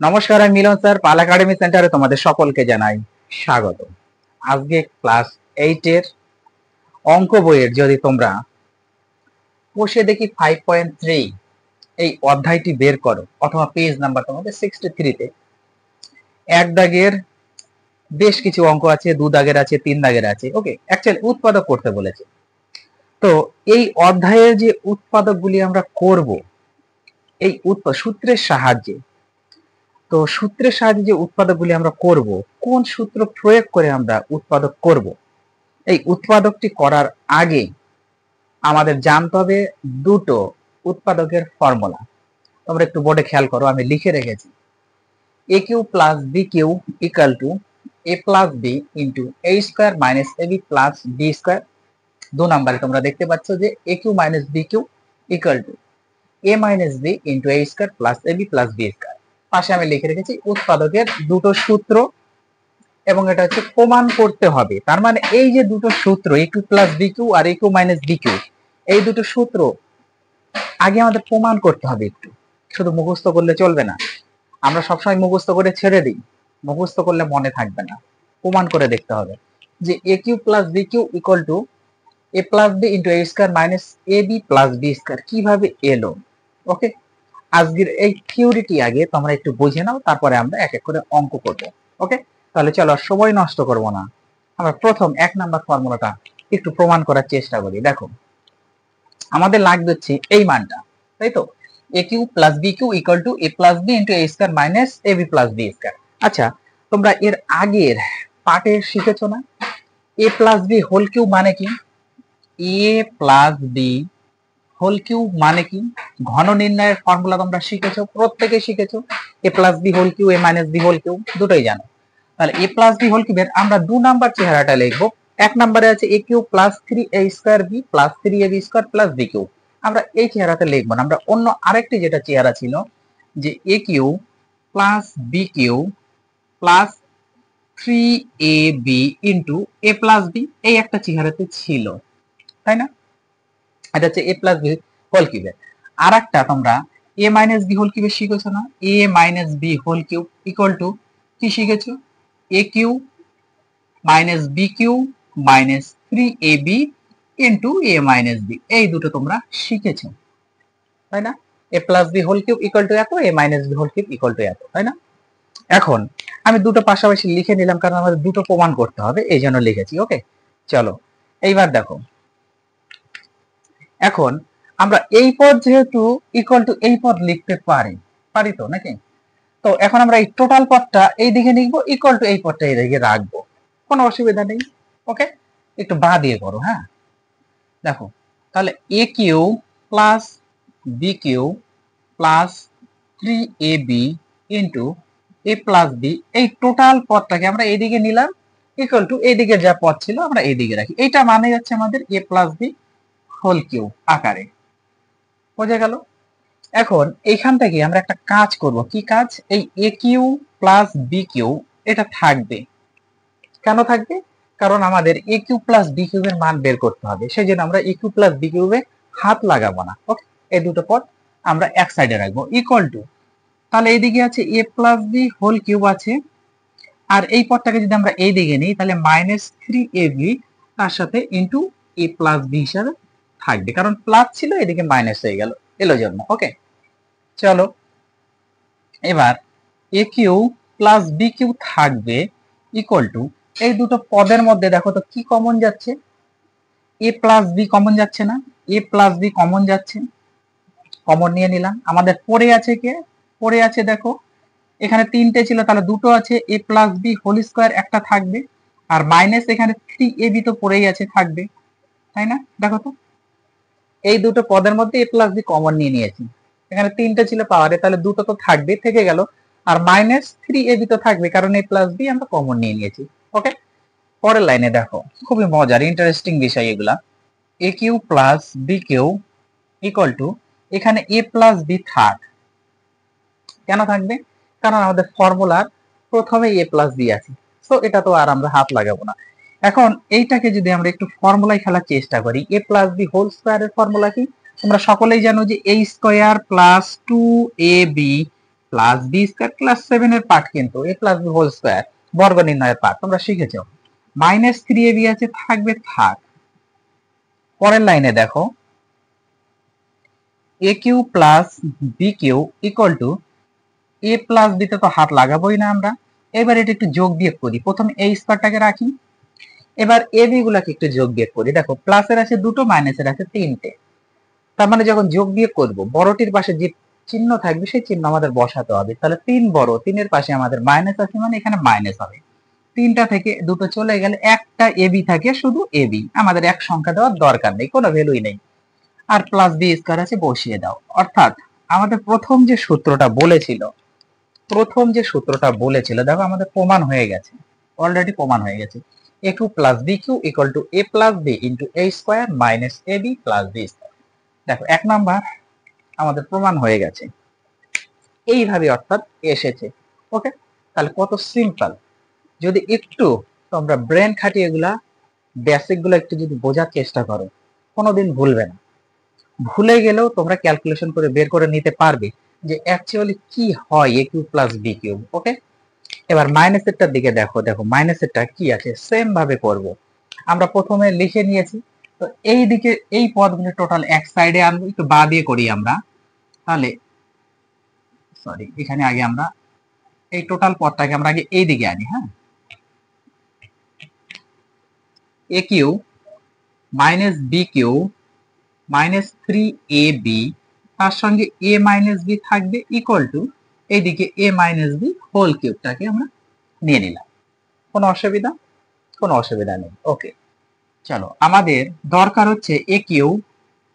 নমস্কার, আমি মিলন স্যার, পাল একাডেমি সেন্টারে তোমাদের সকলকে জানাই স্বাগত। আজকে ক্লাস 8 এর অঙ্ক বইয়ের যদি তোমরা বসে দেখি 5.3 এই অধ্যায়টি বের করো, অথবা পেজ নাম্বার তোমাদের 63 তে এক দাগের বেশ কিছু অঙ্ক আছে, 2 দাগের আছে, 3 দাগের আছে। ওকে, অ্যাকচুয়ালি উৎপাদক করতে বলেছে। তো এই অধ্যায়ের যে উৎপাদকগুলি আমরা করব, এই সূত্রের সাহায্যে, তো সূত্রের সাহায্যে যে উৎপাদকগুলি আমরা করব, কোন সূত্র প্রয়োগ করে আমরা উৎপাদক করব, এই উৎপাদকটি করার আগে আমাদের জানতে হবে দুটো উৎপাদকের ফর্মুলা। তোমরা একটু বোর্ডে খেয়াল করো, আমি লিখে রেখেছি। A cube plus b cube equal to a plus b into a square minus a b plus b square. 2 নম্বরে তোমরা দেখতে পাচ্ছ যে এ cube minus B cube equal to a minus B into a square plus a b plus b square. পাশে আমি লিখে রেখেছি উৎপাদকের দুটো সূত্র, এবং এটা হচ্ছে প্রমাণ করতে হবে। তার মানে এই যে দুটো সূত্র এ cube plus b Q R এ কিউ মাইনাস বি কিউ, এই দুটো সূত্র আগে আমাদের প্রমাণ করতে হবে। একটু শুধু মুখস্থ করলে চলবে না। আমরা সবসময় মুখস্থ করে ছেড়ে দিই, মুখস্থ করলে মনে থাকবে না। প্রমাণ করে দেখতে হবে যে এ cube plus b cube equal to a plus b into a square minus a b plus b square কিভাবে এলো। ওকে, আজকের এই থিওরিটি আগে তোমরা একটু বুঝে নাও, তারপরে আমরা এক এক করে অঙ্ক করব। ওকে, তাহলে চলো সময় নষ্ট করব না, আমরা প্রথম 1 নাম্বার ফর্মুলাটা একটু প্রমাণ করার চেষ্টা করি। দেখো, আমাদের লাগবে হচ্ছে এই মানটা, তাই তো, a cube plus b cube equal to a plus b into a square minus a b plus b square. আচ্ছা, তোমরা এর আগের পার্টে শিখেছো না a plus b whole cube মানে কি? A plus b whole cube মানে কি? ঘন নির্ণয়ের ফর্মুলা তোমরা শিখেছো, প্রত্যেকে শিখেছো। A plus b whole cube, a minus b whole cube, দুটোই জানো। তাহলে এ প্লাস বি হোল কিউবের আমরা 2 নাম্বার চেহারাটা লিখবো। 1 নম্বরে আছে a cube plus 3 a square b plus 3 a b square plus b cube. আমরা এই চেহারাতে লিখবো না, আমরা অন্য আরেকটি যেটা চেহারা ছিল যে এ cube plus b cube plus 3 a b into a plus b, এই একটা চেহারাতে ছিল, তাই না? এটা হচ্ছে এ প্লাস বি হোল কিউবের। আর একটা তোমরা এ মাইনাস বি হোল কিউবের শিখেছো না? A minus b whole cube equal to কি শিখেছো? A cube minus B cube minus 3ab into a minus b, এই দুটো তোমরা শিখেছো, তাই না? A plus b whole cube equal to এত, a minus b whole cube equal to এত, তাই না? এখন আমি দুটো পাশাপাশি লিখে নিলাম, কারণ আমাদের দুটো প্রমাণ করতে হবে, এই জন্য লিখেছি। ওকে, চলো এইবার দেখো, এখন আমরা এই পদ যেহেতু ইকুয়াল টু এই পদ লিখতে পারি তো নাকি? তো এখন আমরা এই টোটাল পদটা এই দিকে লিখবো, ইকুয়াল টু এই পদটা এই দিকে রাখবো, কোনো অসুবিধা নেই। ওকে, একটু বা দিয়ে করো। হ্যাঁ, দেখো, তাহলে a cube plus b cube plus 3ab into a plus b, এই টোটাল পদটাকে আমরা এইদিকে নিলাম, ইকুয়াল টু এইদিকে যা পদ ছিল আমরা এইদিকে রাখি। এইটা মানে হচ্ছে আমাদের এ প্লাস বি হোল কিউ আকারে, বোঝা গেল? এখন এইখান থেকে আমরা একটা কাজ করব। কি কাজ? এই এ কিউ প্লাস বি কিউ এটা থাকবে। কেন থাকবে? কারণ আমাদের এ কিউ প্লাস বি কিউবের মান বের করতে হবে, সেই জন্য আমরা এ কিউ প্লাস বি কিউবে হাত লাগাবো না। ওকে, এই দুটো পদ আমরা এক সাইডে রাখবো, ইকুয়াল টু, তাহলে এইদিকে আছে এ প্লাস বি হোল কিউব আছে, আর এই পদটাকে যদি আমরা এই দিকে নিই তাহলে মাইনাস 3ab তার সাথে ইন্টু এ প্লাস বি হিসাবে থাকবে, কারণ প্লাস ছিল এদিকে মাইনাস হয়ে গেল, এলো জন্য। ওকে, চলো এবার এ কিউ প্লাস বি কিউ থাকবে ইকুয়াল টু, এই দুটো পদের মধ্যে দেখো তো কি কমন যাচ্ছে? এ প্লাস বি কমন যাচ্ছে না? এ প্লাস বি কমন যাচ্ছে, কমন নিয়ে নিলাম। আমাদের পড়ে আছে কে? পড়ে আছে দেখো, এখানে 3টে ছিল, তাহলে দুটো আছে, এ প্লাস বি হোল স্কোয়ার একটা থাকবে, আর মাইনাস এখানে 3ab তো পড়েই আছে, থাকবে, তাই না? দেখো তো, এই দুটো পদের মধ্যে এ প্লাস বি কমন নিয়ে নিয়েছি। এখানে 3টে ছিল পাওয়ারে, তাহলে দুটো তো থাকবে, থেকে গেল, আর মাইনাস 3ab তো থাকবে, কারণ এ প্লাস বি আমরা কমন নিয়ে নিয়েছি। ওকে, পরের লাইনে দেখো, খুবই মজার ইন্টারেস্টিং বিষয় এগুলা। A cube plus b cube equal to, এখানে এ প্লাস বি থাক, কেন থাকবে? কারণ আমাদের ফর্মুলার প্রথমে এ প্লাস বি আছে, সো এটা তো আর আমরা হাত লাগাবো না। এখন এইটাকে যদি আমরা একটু ফর্মুলায় খেলার চেষ্টা করি, এ প্লাস বি হোল স্কোয়ারের ফর্মুলা কি? তোমরা সকলেই জানো যে a square plus 2ab plus B square class 7 এর পার্ট, কিন্তু a plus b whole square বর্গ নির্ণয়ের পার্ট তোমরা শিখেছো। মাইনাস 3ab আছে, থাকবে থাক। পরের লাইনে দেখো a cube plus b cube equal to a plus বিতে তো হাত লাগাবোই না আমরা। এবার এটা একটু যোগ বিয়োগ করি, প্রথমে এই স্কয়ারটাকে রাখি, এবার এ বি গুলাকে একটু যোগ বিয়োগ করি। দেখো প্লাসের আছে দুটো, মাইনাসের আছে তিনটে, তার মানে যখন যোগ বিয়োগ করব বড়টির পাশে যে চিহ্ন থাকবে সেই চিহ্ন আমাদের বসাতে হবে। তাহলে 3 বড়, 3 পাশে আমাদের মাইনাস আছে মানে এখানে মাইনাস হবে। 3টা থেকে দুটো চলে গেলে একটা এবি থাকে, শুধু এবি, আমাদের এক সংখ্যা দেওয়ার দরকার নেই, কোনো ভ্যালুই নেই। আর প্লাস বি স্কয়ার আছে, বসিয়ে দাও। অর্থাৎ আমাদের প্রথম যে সূত্রটা বলেছিল দেখো আমাদের প্রমাণ হয়ে গেছে, অলরেডি প্রমাণ হয়ে গেছে। A cube plus b cube equal to a plus b into a square minus a b plus B square. দেখো 1 নাম্বার আমাদের প্রমাণ হয়ে গেছে, এইভাবে অর্থাৎ এসেছে। ওকে, তাহলে কত সিম্পল। যদি একটু তোমরা ব্রেন খাটিয়ে এগুলা বেসিক গুলো একটু যদি বোঝার চেষ্টা করো, কোনোদিন ভুলবে না। ভুলে গেলেও তোমরা ক্যালকুলেশন করে বের করে নিতে পারবে যে অ্যাকচুয়ালি কি হয় এ কিউ প্লাস বি কিউব। ওকে, এবার মাইনাসেরটার দিকে দেখো, দেখো মাইনাসেরটা কি আছে, সেম ভাবে করব। আমরা প্রথমে লিখে নিয়েছি, তো এই দিকে এই পদগুলো টোটাল এক সাইডে আনবো, একটু বা দিয়ে করি আমরা। তাহলে সরি, এখানে আগে আমরা এই টোটাল পদটাকে আমরা আগে এই দিকে আনি। হ্যাঁ, a cube minus B cube minus 3ab, তার সঙ্গে a মাইনাস বি থাকবে ইকুয়াল টু এইদিকে a মাইনাস বি হোল কিউবটাকে আমরা নিয়ে নিলাম। কোনো অসুবিধা? কোনো অসুবিধা নেই। ওকে, চলো আমাদের দরকার হচ্ছে এ কিউ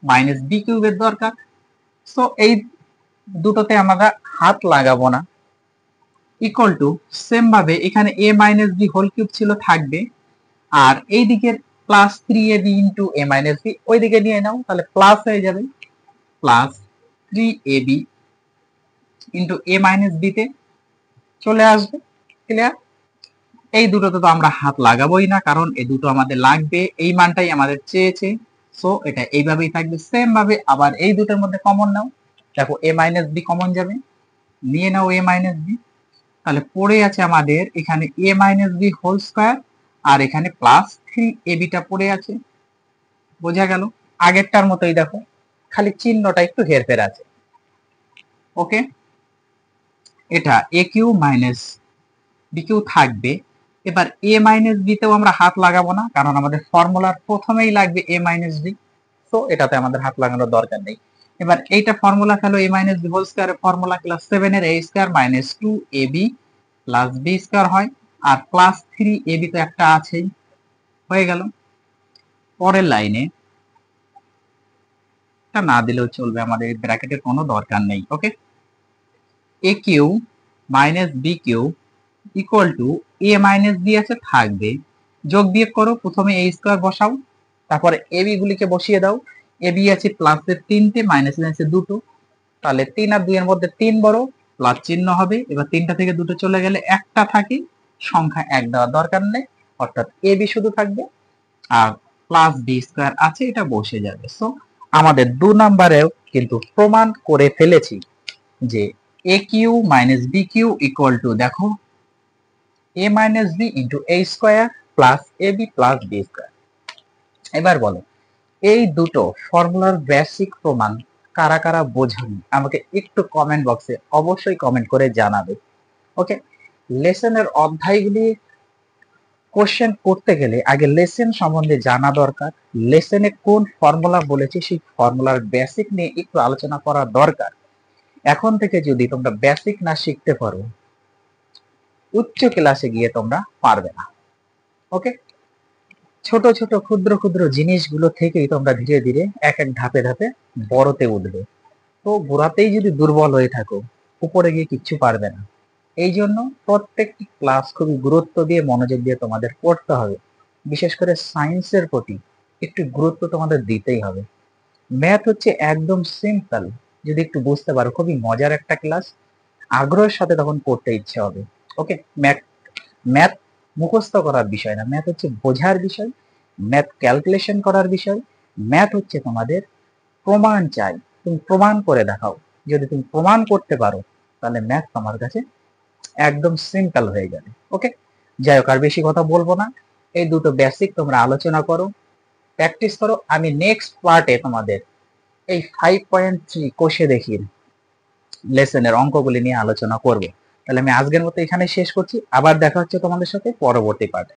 মাইনাস বি কিউবের দরকার। সো এই দুটোতে আমরা হাত লাগাবো না, ইকুয়াল টু সেম ভাবে এখানে a minus b whole cube ছিল, থাকবে। আর এই দিকের plus 3ab into a minus b ওই দিকে নিয়ে নাও, তাহলে প্লাস হয়ে যাবে plus 3ab into a minus b তে চলে আসবে। ক্লিয়ার? এই দুটোতে তো আমরা হাত লাগাবোই না, কারণ এই দুটো আমাদের লাগবে, এই মানটাই আমাদের চেয়েছে। সো এটা এইভাবেই থাকবে সেম ভাবে। আবার এই দুটোর মধ্যে কমন নাও, দেখো a মাইনাস বি কমন যাবে, নিয়ে নাও a মাইনাস বি। তাহলে পড়ে আছে আমাদের এখানে a minus b whole square, আর এখানে প্লাস 3ab টা পড়ে আছে। বোঝা গেল? আগেরটার মতোই দেখো, খালি চিহ্নটা একটু হেরফের আছে। ওকে, এটা এ কিউ মাইনাস বি কিউ থাকবে। এবার এ মাইনাস বি তেও আমরা হাত লাগাবো না, কারণ আমাদের ফর্মুলার প্রথমেই লাগবে এ মাইনাস বি, তো এটাতে আমাদের হাত লাগানোর দরকার নেই। এবার এইটা ফর্মুলা খেলো এ মাইনাস বি হোল স্কয়ারের ফর্মুলা ক্লাস 7 এর a square minus 2ab plus B square হয়, আর প্লাস 3ab তো একটা আছেই, হয়ে গেল। পরের লাইনে এটা না দিলেও চলবে, আমাদের ব্র্যাকেটের কোনো দরকার নেই। Okay, a cube minus B cube equal to a minus b আছে, থাকবে। যোগ বিয়োগ করো, প্রথমে a স্কয়ার বসাও, তারপরে ab গুলিকে বসিয়ে দাও। ab আছে প্লাসের 3টে, মাইনাসের আছে 2টো, তাহলে 3 আর 2 এর মধ্যে 3 বড়, প্লাস চিহ্ন হবে। এবার 3টা থেকে 2টো চলে গেলে একটা থাকে, সংখ্যা 1 দেওয়ার দরকার নেই, অর্থাৎ ab শুধু থাকবে, আর প্লাস বি স্কয়ার আছে, এটা বসে যাবে। সো আমাদের 2 নম্বরেও কিন্তু প্রমাণ করে ফেলেছি যে এ cube minus B cube equal to, দেখো a minus B into a square plus ab plus B square. এবার বলো এই দুটো ফর্মুলার বেসিক প্রমাণ কারা কারা বোঝেন আমাকে একটু কমেন্ট বক্সে অবশ্যই কমেন্ট করে জানাবে। ওকে, লেসনের অধ্যায়গুলি কোশ্চেন করতে গেলে আগে লেসন সম্বন্ধে জানা দরকার। লেসনে কোন ফর্মুলা বলেছি সেই ফর্মুলার বেসিক নিয়ে একটু আলোচনা করা দরকার। এখন থেকে যদি তোমরা বেসিক না শিখতে পারো, উচ্চ ক্লাসে গিয়ে তোমরা পারবে না। ওকে, ছোট ছোট ক্ষুদ্র ক্ষুদ্র জিনিসগুলো থেকেই তোমরা ধীরে ধীরে এক এক ধাপে ধাপে বড়তে উঠবে। তো গোড়াতেই যদি দুর্বল হয়ে থাকো, উপরে গিয়ে কিচ্ছু পারবে না। এই জন্য প্রত্যেকটি ক্লাস খুবই গুরুত্ব দিয়ে মনোযোগ দিয়ে তোমাদের পড়তে হবে। বিশেষ করে সায়েন্সের প্রতি একটু গুরুত্ব তোমাদের দিতেই হবে। ম্যাথ হচ্ছে একদম সিম্পল, যদি একটু বুঝতে পারো খুবই মজার একটা ক্লাস, আগ্রহের সাথে তখন পড়তে ইচ্ছে হবে। ওকে, ম্যাথ ম্যাথ মুখস্থ করার বিষয় না, ম্যাথ হচ্ছে বোঝার বিষয়, ম্যাথ ক্যালকুলেশন করার বিষয়। ম্যাথ হচ্ছে তোমাদের প্রমাণ চাই, তুমি প্রমাণ করে দেখাও। যদি তুমি প্রমাণ করতে পারো তাহলে ম্যাথ তোমার কাছে একদম সিম্পল হয়ে যাবে। ওকে, যাই হোক আর বেশি কথা বলবো না, এই দুটো বেসিক তোমরা আলোচনা করো, প্র্যাকটিস করো। আমি নেক্সট পার্টে তোমাদের এই 5.3 কোষে দেখি লেসনের অঙ্কগুলি নিয়ে আলোচনা করব। তাহলে আমি আজকের মতো এখানে শেষ করছি, আবার দেখা হচ্ছে তোমাদের সাথে পরবর্তী পার্টে।